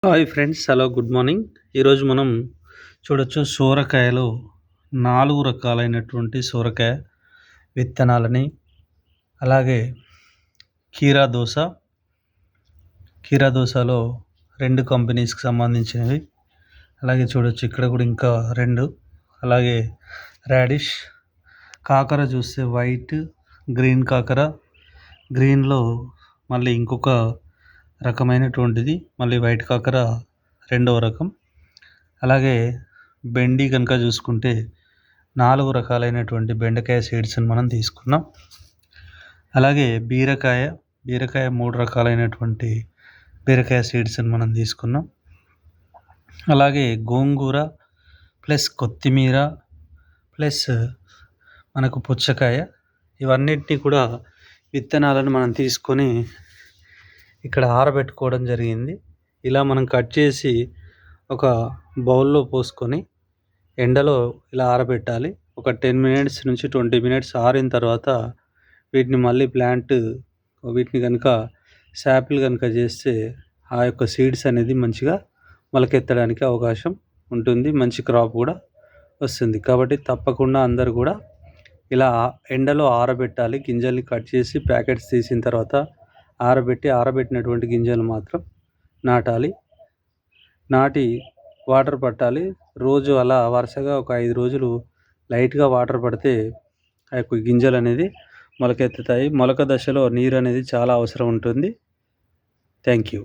Hi friends, hello, good morning. ఈరోజు మనం చూడొచ్చు సోరకాయలో 4 రకాలైనటువంటి సోరకాయ విత్తనాలని, అలాగే కీరా దోసలో 2 కంపెనీస్కి సంబంధించినవి. అలాగే చూడొచ్చు ఇక్కడ కూడా ఇంకా 2, అలాగే రాడిష్ కాకర చూస్తే వైట్, గ్రీన్ కాకర, గ్రీన్లో మళ్ళీ ఇంకొక రకమైనటువంటిది, మళ్ళీ వైట్ కాకర రెండవ రకం. అలాగే బెండి కనుక చూసుకుంటే 4 రకాలైనటువంటి బెండకాయ సీడ్స్ని మనం తీసుకున్నాం. అలాగే బీరకాయ 3 రకాలైనటువంటి బీరకాయ సీడ్స్ని మనం తీసుకున్నాం. అలాగే గోంగూర ప్లస్ కొత్తిమీర ప్లస్ మనకు పుచ్చకాయ, ఇవన్నిటినీ కూడా విత్తనాలను మనం తీసుకొని ఇక్కడ ఆరబెట్టుకోవడం జరిగింది. ఇలా మనం కట్ చేసి ఒక బౌల్లో పోసుకొని ఎండలో ఇలా ఆరబెట్టాలి. ఒక 10 మినిట్స్ నుంచి 20 మినిట్స్ ఆరిన తర్వాత వీటిని మళ్ళీ వీటిని కనుక శాపిల్ కనుక చేస్తే ఆ యొక్క సీడ్స్ అనేది మంచిగా మొలకెత్తడానికి అవకాశం ఉంటుంది, మంచి క్రాప్ కూడా వస్తుంది. కాబట్టి తప్పకుండా అందరూ కూడా ఇలా ఎండలో ఆరబెట్టాలి. గింజల్ని కట్ చేసి ప్యాకెట్స్ తీసిన తర్వాత ఆరబెట్టినటువంటి గింజలు మాత్రం నాటాలి. నాటి వాటర్ పట్టాలి. రోజు అలా వరుసగా ఒక 5 రోజులు లైట్గా వాటర్ పడితే ఆ యొక్క గింజలు అనేది మొలకెత్తుతాయి. మొలక దశలో నీరు అనేది చాలా అవసరం ఉంటుంది. Thank you.